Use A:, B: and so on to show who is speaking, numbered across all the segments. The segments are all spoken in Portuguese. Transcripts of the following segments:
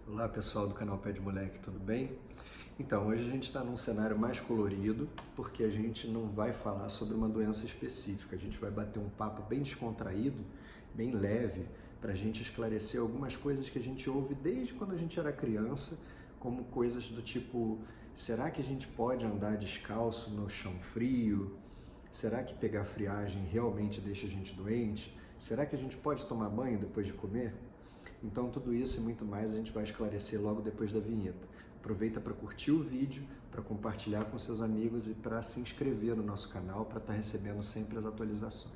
A: Olá pessoal do canal Pé de Moleque, tudo bem? Então, hoje a gente está num cenário mais colorido, porque a gente não vai falar sobre uma doença específica, a gente vai bater um papo bem descontraído, bem leve, para a gente esclarecer algumas coisas que a gente ouve desde quando a gente era criança, como coisas do tipo, será que a gente pode andar descalço no chão frio? Será que pegar friagem realmente deixa a gente doente? Será que a gente pode tomar banho depois de comer? Então tudo isso e muito mais a gente vai esclarecer logo depois da vinheta. Aproveita para curtir o vídeo, para compartilhar com seus amigos e para se inscrever no nosso canal para estar recebendo sempre as atualizações.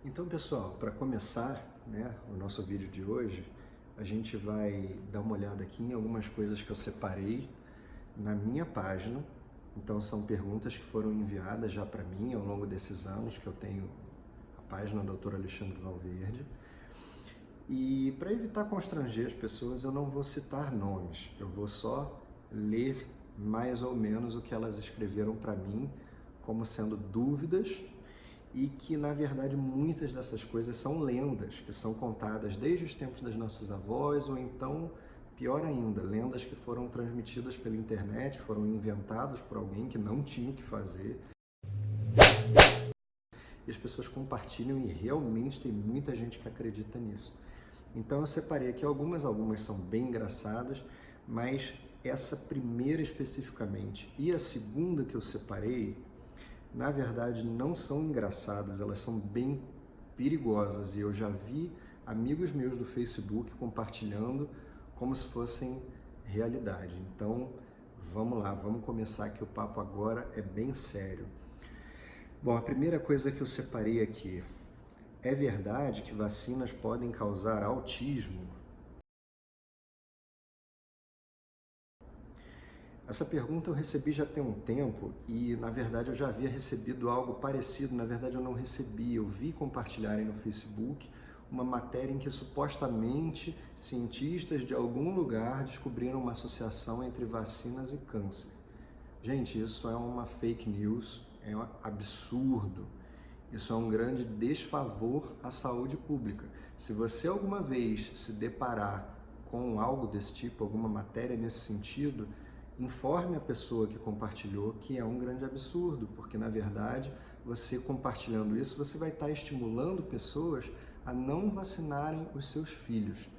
A: Então pessoal, para começar, o nosso vídeo de hoje, a gente vai dar uma olhada aqui em algumas coisas que eu separei na minha página. Então são perguntas que foram enviadas já para mim ao longo desses anos que eu tenho a página do Dr. Alexandre Valverde. E para evitar constranger as pessoas, eu não vou citar nomes, eu vou só ler mais ou menos o que elas escreveram para mim como sendo dúvidas, e que na verdade muitas dessas coisas são lendas que são contadas desde os tempos das nossas avós, ou então, pior ainda, lendas que foram transmitidas pela internet, foram inventadas por alguém que não tinha o que fazer. E as pessoas compartilham e realmente tem muita gente que acredita nisso. Então eu separei aqui algumas são bem engraçadas, mas essa primeira especificamente e a segunda que eu separei, na verdade não são engraçadas, elas são bem perigosas e eu já vi amigos meus do Facebook compartilhando como se fossem realidade. Então vamos lá, vamos começar que o papo agora é bem sério. Bom, a primeira coisa que eu separei aqui: é verdade que vacinas podem causar autismo? Essa pergunta eu recebi já tem um tempo e, na verdade, eu já havia recebido algo parecido. Na verdade, eu não recebi, eu vi compartilharem no Facebook uma matéria em que supostamente cientistas de algum lugar descobriram uma associação entre vacinas e câncer. Gente, isso é uma fake news, é um absurdo. Isso é um grande desfavor à saúde pública. Se você alguma vez se deparar com algo desse tipo, alguma matéria nesse sentido, informe a pessoa que compartilhou que é um grande absurdo, porque na verdade, você compartilhando isso, você vai estar estimulando pessoas a não vacinarem os seus filhos.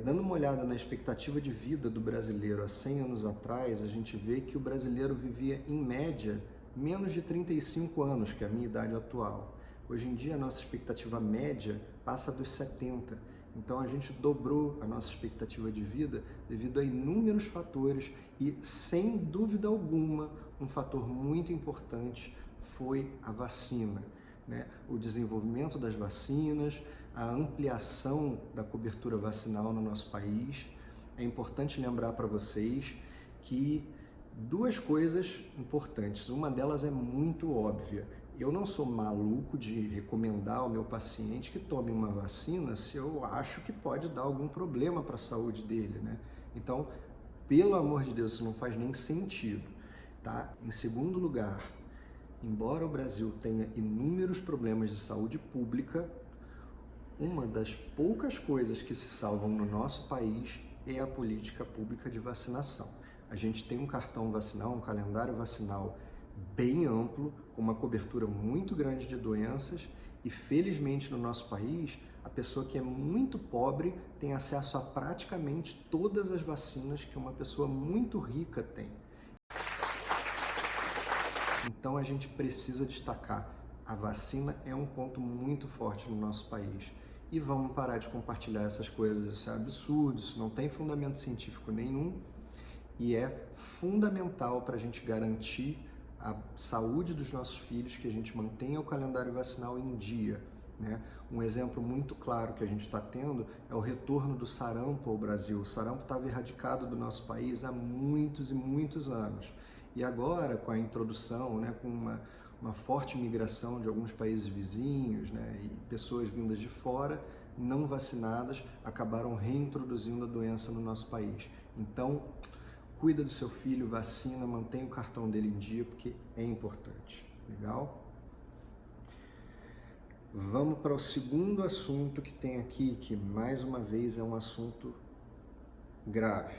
A: Dando uma olhada na expectativa de vida do brasileiro há 100 anos atrás, a gente vê que o brasileiro vivia, em média, menos de 35 anos, que é a minha idade atual. Hoje em dia, a nossa expectativa média passa dos 70. Então, a gente dobrou a nossa expectativa de vida devido a inúmeros fatores e, sem dúvida alguma, um fator muito importante foi a vacina, né? O desenvolvimento das vacinas, a ampliação da cobertura vacinal no nosso país. É importante lembrar para vocês que duas coisas importantes. Uma delas é muito óbvia. Eu não sou maluco de recomendar ao meu paciente que tome uma vacina se eu acho que pode dar algum problema para a saúde dele, né? Então, pelo amor de Deus, isso não faz nem sentido, tá? Em segundo lugar, embora o Brasil tenha inúmeros problemas de saúde pública, uma das poucas coisas que se salvam no nosso país é a política pública de vacinação. A gente tem um cartão vacinal, um calendário vacinal bem amplo, com uma cobertura muito grande de doenças e, felizmente, no nosso país, a pessoa que é muito pobre tem acesso a praticamente todas as vacinas que uma pessoa muito rica tem. Então, a gente precisa destacar, a vacina é um ponto muito forte no nosso país. E vamos parar de compartilhar essas coisas, isso é absurdo, isso não tem fundamento científico nenhum e é fundamental para a gente garantir a saúde dos nossos filhos, que a gente mantenha o calendário vacinal em dia, né? Um exemplo muito claro que a gente está tendo é o retorno do sarampo ao Brasil. O sarampo estava erradicado do nosso país há muitos e muitos anos. E agora, com a introdução, né, com uma forte migração de alguns países vizinhos, né, e pessoas vindas de fora, não vacinadas acabaram reintroduzindo a doença no nosso país. Então, cuida do seu filho, vacina, mantenha o cartão dele em dia, porque é importante. Legal? Vamos para o segundo assunto que tem aqui, que mais uma vez é um assunto grave.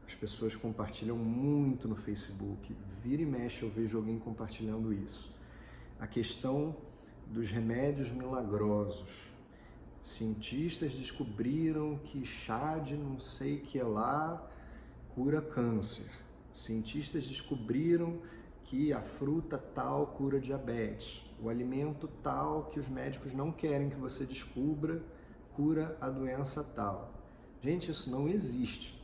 A: As pessoas compartilham muito no Facebook, vira e mexe eu vejo alguém compartilhando isso. A questão dos remédios milagrosos. Cientistas descobriram que chá de não sei que lá cura câncer. Cientistas descobriram que a fruta tal cura diabetes. O alimento tal que os médicos não querem que você descubra cura a doença tal. Gente, isso não existe.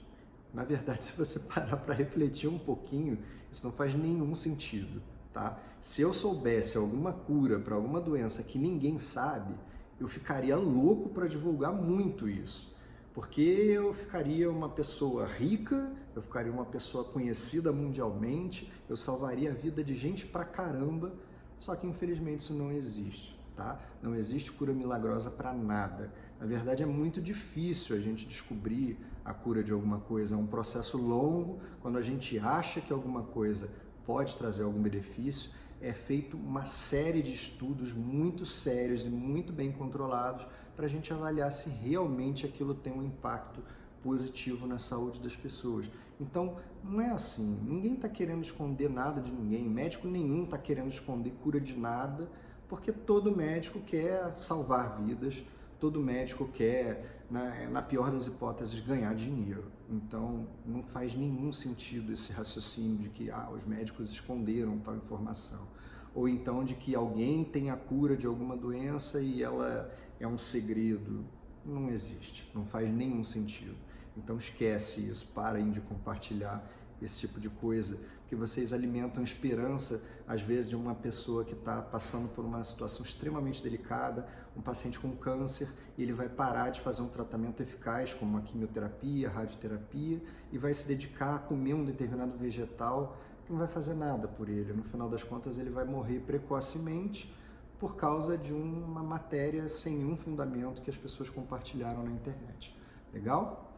A: Na verdade, se você parar para refletir um pouquinho, isso não faz nenhum sentido, tá? Se eu soubesse alguma cura para alguma doença que ninguém sabe, eu ficaria louco para divulgar muito isso. Porque eu ficaria uma pessoa rica, eu ficaria uma pessoa conhecida mundialmente, eu salvaria a vida de gente pra caramba, só que infelizmente isso não existe, tá? Não existe cura milagrosa para nada. Na verdade é muito difícil a gente descobrir a cura de alguma coisa, é um processo longo. Quando a gente acha que alguma coisa pode trazer algum benefício, é feito uma série de estudos muito sérios e muito bem controlados para a gente avaliar se realmente aquilo tem um impacto positivo na saúde das pessoas. Então, não é assim, ninguém está querendo esconder nada de ninguém, médico nenhum está querendo esconder cura de nada, porque todo médico quer salvar vidas, todo médico quer, na pior das hipóteses, ganhar dinheiro. Então, não faz nenhum sentido esse raciocínio de que os médicos esconderam tal informação. Ou então de que alguém tem a cura de alguma doença e ela é um segredo. Não existe, não faz nenhum sentido. Então esquece isso, parem de compartilhar esse tipo de coisa, que vocês alimentam esperança, às vezes, de uma pessoa que está passando por uma situação extremamente delicada, um paciente com câncer, e ele vai parar de fazer um tratamento eficaz, como a quimioterapia, a radioterapia, e vai se dedicar a comer um determinado vegetal que não vai fazer nada por ele. No final das contas, ele vai morrer precocemente por causa de uma matéria sem nenhum fundamento que as pessoas compartilharam na internet. Legal?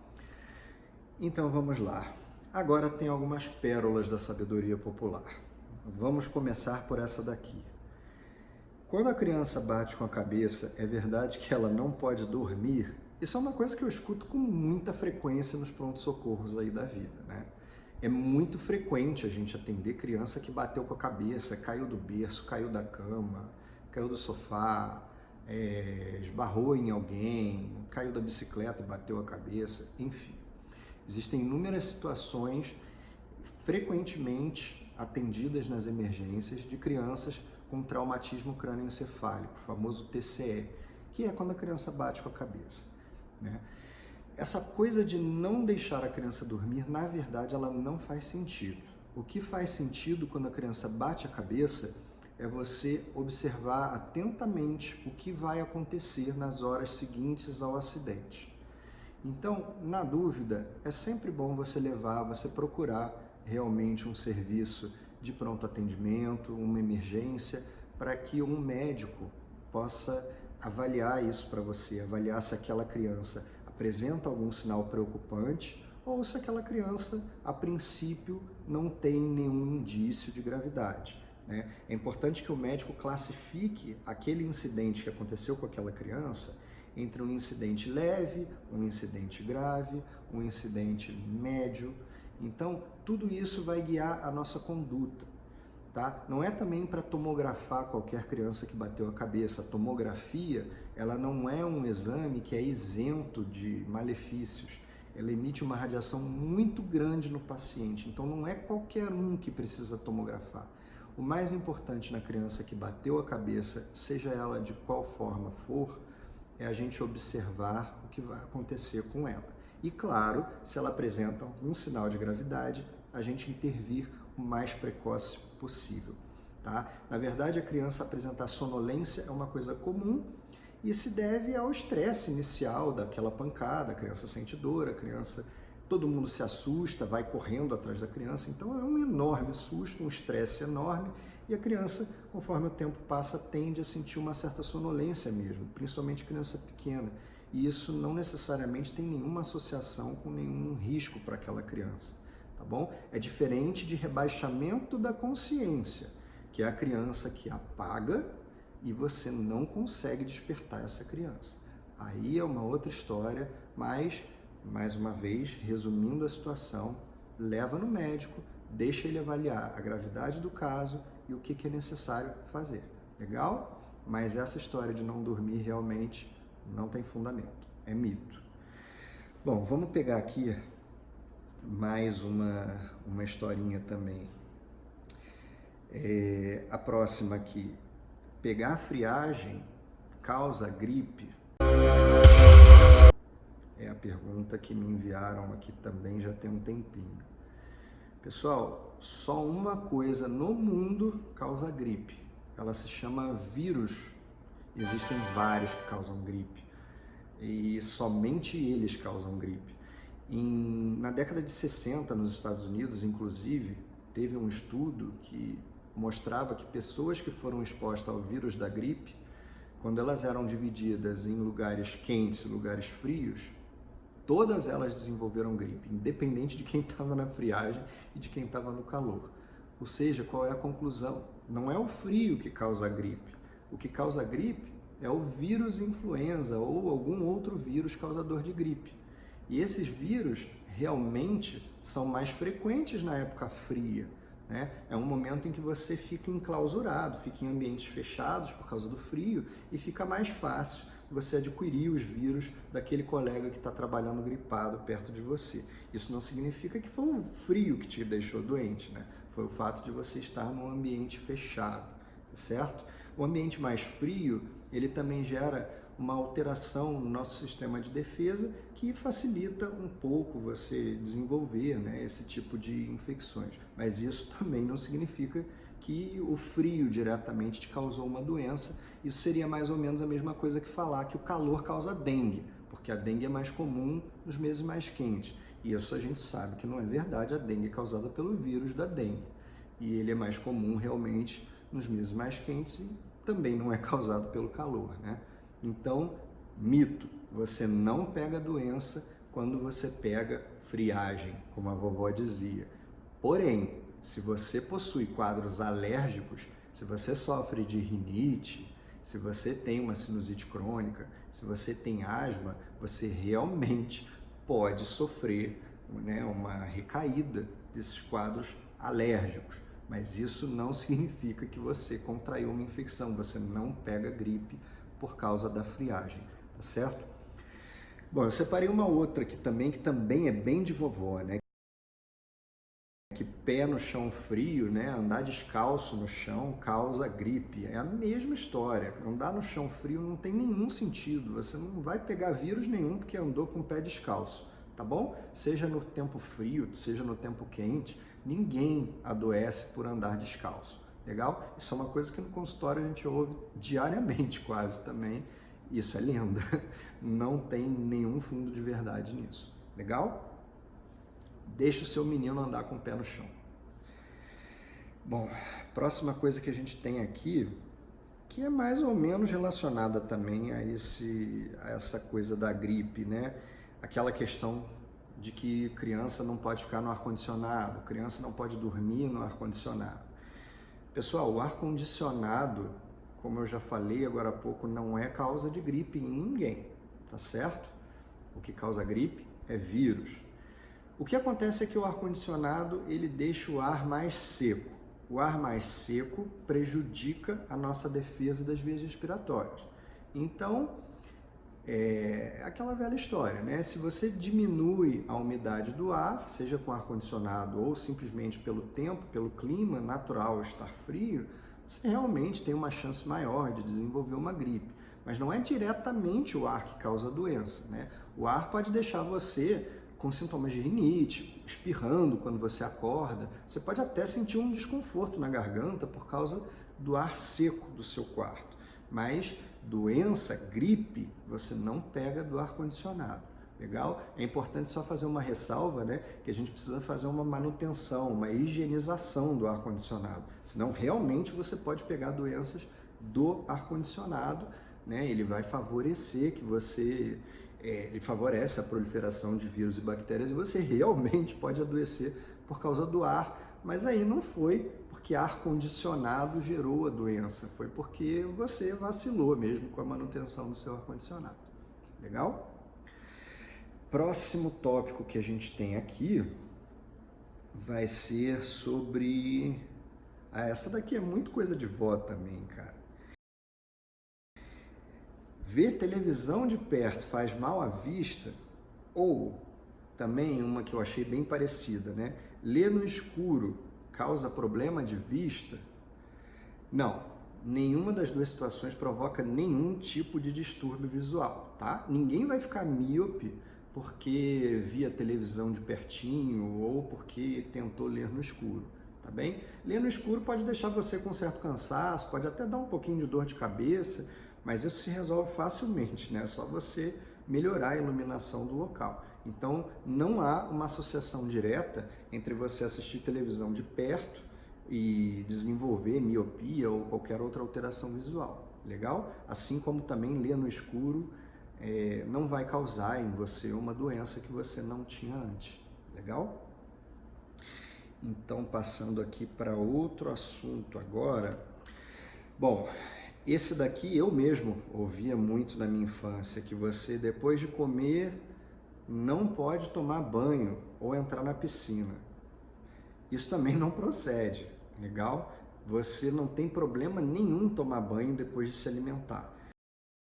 A: Então vamos lá. Agora tem algumas pérolas da sabedoria popular. Vamos começar por essa daqui. Quando a criança bate com a cabeça, é verdade que ela não pode dormir? Isso é uma coisa que eu escuto com muita frequência nos pronto-socorros aí da vida, né? É muito frequente a gente atender criança que bateu com a cabeça, caiu do berço, caiu da cama, caiu do sofá, esbarrou em alguém, caiu da bicicleta e bateu a cabeça, enfim. Existem inúmeras situações frequentemente atendidas nas emergências de crianças com traumatismo crânioencefálico, o famoso TCE, que é quando a criança bate com a cabeça, né? Essa coisa de não deixar a criança dormir, na verdade, ela não faz sentido. O que faz sentido quando a criança bate a cabeça é você observar atentamente o que vai acontecer nas horas seguintes ao acidente. Então, na dúvida, é sempre bom você procurar realmente um serviço de pronto atendimento, uma emergência, para que um médico possa avaliar isso para você, avaliar se aquela criança apresenta algum sinal preocupante ou se aquela criança, a princípio, não tem nenhum indício de gravidade, né? É importante que o médico classifique aquele incidente que aconteceu com aquela criança entre um incidente leve, um incidente grave, um incidente médio. Então, tudo isso vai guiar a nossa conduta, tá? Não é também para tomografar qualquer criança que bateu a cabeça. A tomografia, ela não é um exame que é isento de malefícios. Ela emite uma radiação muito grande no paciente, então não é qualquer um que precisa tomografar. O mais importante na criança que bateu a cabeça, seja ela de qual forma for, é a gente observar o que vai acontecer com ela. E claro, se ela apresenta algum sinal de gravidade, a gente intervir o mais precoce possível, tá? Na verdade, a criança apresentar sonolência é uma coisa comum e se deve ao estresse inicial daquela pancada. A criança sente dor, todo mundo se assusta, vai correndo atrás da criança, então é um enorme susto, um estresse enorme, e a criança, conforme o tempo passa, tende a sentir uma certa sonolência mesmo, principalmente criança pequena. e isso não necessariamente tem nenhuma associação com nenhum risco para aquela criança, tá bom? É diferente de rebaixamento da consciência, que é a criança que apaga e você não consegue despertar essa criança. Aí é uma outra história, mas, mais uma vez, resumindo a situação, leva no médico, deixa ele avaliar a gravidade do caso e o que é necessário fazer. Legal? Mas essa história de não dormir realmente não tem fundamento, é mito. Bom, vamos pegar aqui mais uma historinha também. A próxima aqui. Pegar friagem causa gripe? É a pergunta que me enviaram aqui também já tem um tempinho. Pessoal, só uma coisa no mundo causa gripe. Ela se chama vírus. Existem vários que causam gripe. E somente eles causam gripe. Na década de 60, nos Estados Unidos, inclusive, teve um estudo que mostrava que pessoas que foram expostas ao vírus da gripe, quando elas eram divididas em lugares quentes e lugares frios, todas elas desenvolveram gripe, independente de quem estava na friagem e de quem estava no calor. Ou seja, qual é a conclusão? Não é o frio que causa a gripe. O que causa a gripe é o vírus influenza ou algum outro vírus causador de gripe. E esses vírus realmente são mais frequentes na época fria, né? É um momento em que você fica enclausurado, fica em ambientes fechados por causa do frio e fica mais fácil você adquirir os vírus daquele colega que está trabalhando gripado perto de você. Isso não significa que foi o frio que te deixou doente, né? Foi o fato de você estar num ambiente fechado, certo? O ambiente mais frio, ele também gera uma alteração no nosso sistema de defesa que facilita um pouco você desenvolver, né, esse tipo de infecções. Mas isso também não significa que o frio diretamente te causou uma doença. Isso seria mais ou menos a mesma coisa que falar que o calor causa dengue, porque a dengue é mais comum nos meses mais quentes. E isso a gente sabe que não é verdade, a dengue é causada pelo vírus da dengue. E ele é mais comum realmente nos meses mais quentes e também não é causado pelo calor, né? Então, mito, você não pega doença quando você pega friagem, como a vovó dizia. Porém, se você possui quadros alérgicos, se você sofre de rinite, se você tem uma sinusite crônica, se você tem asma, você realmente pode sofrer, né, uma recaída desses quadros alérgicos. Mas isso não significa que você contraiu uma infecção, você não pega gripe por causa da friagem, tá certo? Bom, eu separei uma outra aqui também, que também é bem de vovó, né? Que pé no chão frio, né? Andar descalço no chão causa gripe. É a mesma história. Andar no chão frio não tem nenhum sentido. Você não vai pegar vírus nenhum porque andou com o pé descalço, tá bom? Seja no tempo frio, seja no tempo quente, ninguém adoece por andar descalço. Legal? Isso é uma coisa que no consultório a gente ouve diariamente quase também. Isso é lenda. Não tem nenhum fundo de verdade nisso. Legal? Deixa o seu menino andar com o pé no chão. Bom, próxima coisa que a gente tem aqui, que é mais ou menos relacionada também a essa coisa da gripe, né? Aquela questão de que criança não pode ficar no ar-condicionado, criança não pode dormir no ar-condicionado. Pessoal, o ar-condicionado, como eu já falei agora há pouco, não é causa de gripe em ninguém, tá certo? O que causa gripe é vírus. O que acontece é que o ar-condicionado, ele deixa o ar mais seco. O ar mais seco prejudica a nossa defesa das vias respiratórias. Então, é aquela velha história, né? Se você diminui a umidade do ar, seja com ar-condicionado ou simplesmente pelo tempo, pelo clima natural estar frio, você realmente tem uma chance maior de desenvolver uma gripe. Mas não é diretamente o ar que causa a doença, né? O ar pode deixar você com sintomas de rinite, espirrando quando você acorda. Você pode até sentir um desconforto na garganta por causa do ar seco do seu quarto. Mas doença, gripe, você não pega do ar-condicionado. Legal? É importante só fazer uma ressalva, né? Que a gente precisa fazer uma manutenção, uma higienização do ar-condicionado. Senão, realmente, você pode pegar doenças do ar-condicionado, né? Ele vai favorecer que você ele favorece a proliferação de vírus e bactérias e você realmente pode adoecer por causa do ar, mas aí não foi porque ar-condicionado gerou a doença, foi porque você vacilou mesmo com a manutenção do seu ar-condicionado. Legal? Próximo tópico que a gente tem aqui vai ser sobre... essa daqui é muito coisa de vó também, cara. Ver televisão de perto faz mal à vista? Ou, também uma que eu achei bem parecida, né? Ler no escuro causa problema de vista? Não, nenhuma das duas situações provoca nenhum tipo de distúrbio visual, tá? Ninguém vai ficar míope porque via televisão de pertinho ou porque tentou ler no escuro, tá bem? Ler no escuro pode deixar você com certo cansaço, pode até dar um pouquinho de dor de cabeça, mas isso se resolve facilmente, né? É só você melhorar a iluminação do local. Então, não há uma associação direta entre você assistir televisão de perto e desenvolver miopia ou qualquer outra alteração visual, legal? Assim como também ler no escuro não vai causar em você uma doença que você não tinha antes, legal? Então, passando aqui para outro assunto agora. Bom, esse daqui eu mesmo ouvia muito na minha infância, que você depois de comer não pode tomar banho ou entrar na piscina. Isso também não procede, legal? Você não tem problema nenhum tomar banho depois de se alimentar.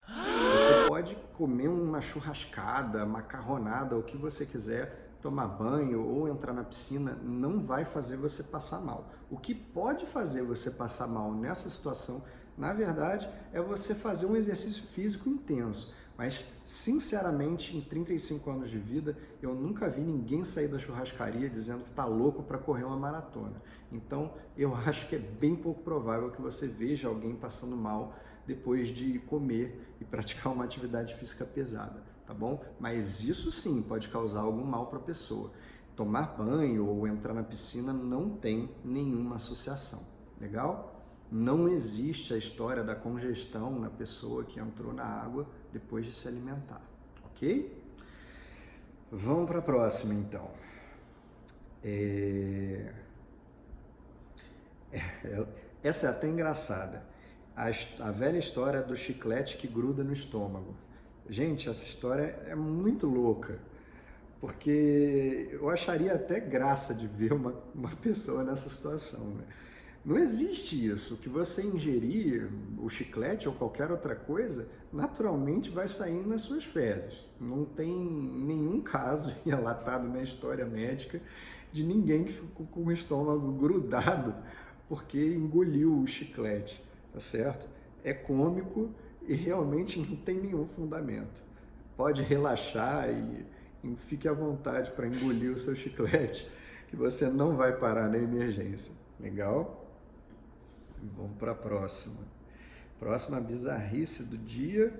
A: Você pode comer uma churrascada, macarronada, o que você quiser, tomar banho ou entrar na piscina, não vai fazer você passar mal. O que pode fazer você passar mal nessa situação, na verdade, é você fazer um exercício físico intenso. Mas, sinceramente, em 35 anos de vida, eu nunca vi ninguém sair da churrascaria dizendo que está louco para correr uma maratona. Então, eu acho que é bem pouco provável que você veja alguém passando mal depois de comer e praticar uma atividade física pesada, tá bom? Mas isso sim pode causar algum mal para a pessoa. Tomar banho ou entrar na piscina não tem nenhuma associação, legal? Não existe a história da congestão na pessoa que entrou na água depois de se alimentar, ok? Vamos para a próxima, então. Essa é até engraçada. A velha história do chiclete que gruda no estômago. Gente, essa história é muito louca, porque eu acharia até graça de ver uma pessoa nessa situação, né? Não existe isso. O que você ingerir, o chiclete ou qualquer outra coisa, naturalmente vai sair nas suas fezes. Não tem nenhum caso relatado na história médica de ninguém que ficou com o estômago grudado porque engoliu o chiclete, tá certo? É cômico e realmente não tem nenhum fundamento. Pode relaxar e fique à vontade para engolir o seu chiclete, que você não vai parar na emergência. Legal? Vamos para a próxima. Próxima bizarrice do dia.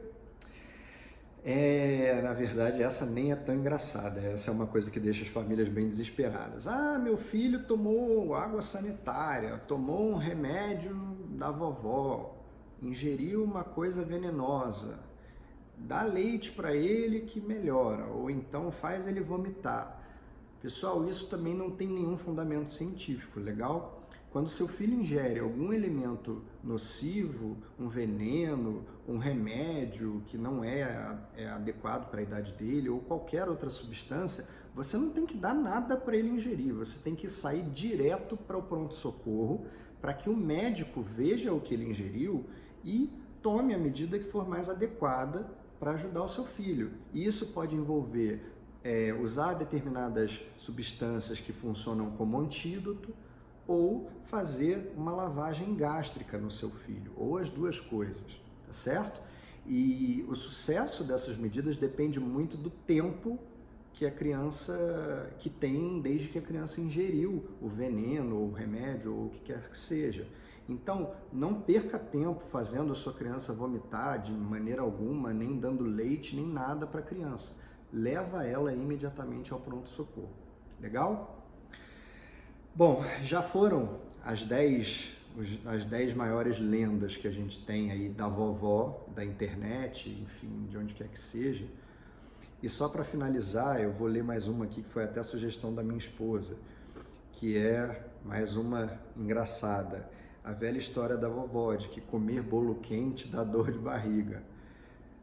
A: Na verdade, essa nem é tão engraçada. Essa é uma coisa que deixa as famílias bem desesperadas. Ah, meu filho tomou água sanitária, tomou um remédio da vovó, ingeriu uma coisa venenosa. Dá leite para ele que melhora, ou então faz ele vomitar. Pessoal, isso também não tem nenhum fundamento científico, legal? Quando seu filho ingere algum elemento nocivo, um veneno, um remédio que não é adequado para a idade dele ou qualquer outra substância, você não tem que dar nada para ele ingerir, você tem que sair direto para o pronto-socorro para que o médico veja o que ele ingeriu e tome a medida que for mais adequada para ajudar o seu filho. E isso pode envolver usar determinadas substâncias que funcionam como antídoto, ou fazer uma lavagem gástrica no seu filho, ou as duas coisas, tá certo? E o sucesso dessas medidas depende muito do tempo que a criança tem desde que a criança ingeriu o veneno, ou o remédio, ou o que quer que seja. Então, não perca tempo fazendo a sua criança vomitar de maneira alguma, nem dando leite, nem nada para a criança. Leva ela imediatamente ao pronto-socorro. Legal? Bom, já foram as 10 maiores lendas que a gente tem aí da vovó, da internet, enfim, de onde quer que seja. E só para finalizar, eu vou ler mais uma aqui que foi até sugestão da minha esposa, que é mais uma engraçada. A velha história da vovó, de que comer bolo quente dá dor de barriga.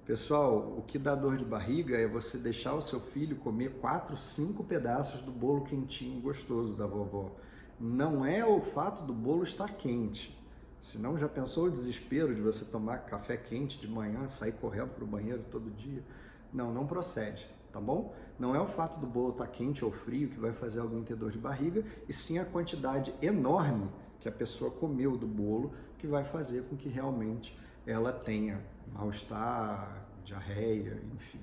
A: Pessoal, o que dá dor de barriga é você deixar o seu filho comer 4, 5 pedaços do bolo quentinho gostoso da vovó. Não é o fato do bolo estar quente. Senão já pensou o desespero de você tomar café quente de manhã, sair correndo para o banheiro todo dia? Não, não procede, tá bom? Não é o fato do bolo estar quente ou frio que vai fazer alguém ter dor de barriga, e sim a quantidade enorme que a pessoa comeu do bolo que vai fazer com que realmente ela tenha mal-estar, diarreia, enfim,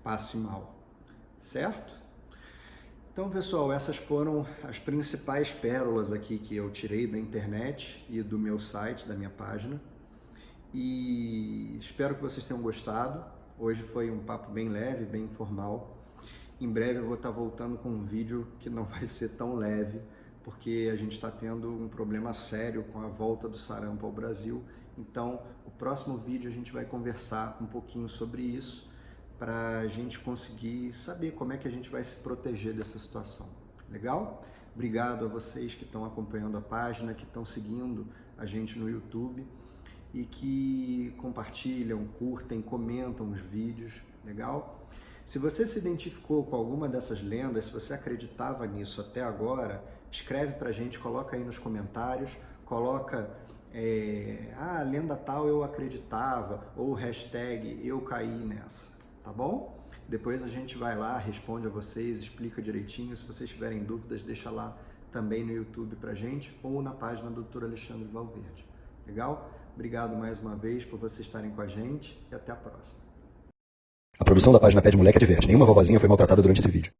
A: passe mal, certo? Então, pessoal, essas foram as principais pérolas aqui que eu tirei da internet e do meu site, da minha página. E espero que vocês tenham gostado. Hoje foi um papo bem leve, bem informal. Em breve eu vou estar voltando com um vídeo que não vai ser tão leve, porque a gente está tendo um problema sério com a volta do sarampo ao Brasil. Então, o próximo vídeo a gente vai conversar um pouquinho sobre isso, para a gente conseguir saber como é que a gente vai se proteger dessa situação. Legal? Obrigado a vocês que estão acompanhando a página, que estão seguindo a gente no YouTube e que compartilham, curtem, comentam os vídeos. Legal? Se você se identificou com alguma dessas lendas, se você acreditava nisso até agora, escreve pra gente, coloca aí nos comentários, coloca lenda tal eu acreditava, ou hashtag eu caí nessa. Tá bom? Depois a gente vai lá, responde a vocês, explica direitinho. Se vocês tiverem dúvidas, deixa lá também no YouTube pra gente ou na página do Dr. Alexandre Valverde. Legal? Obrigado mais uma vez por vocês estarem com a gente e até a próxima.
B: A produção da página Pé de Moleque adverte: nenhuma vovozinha foi maltratada durante esse vídeo.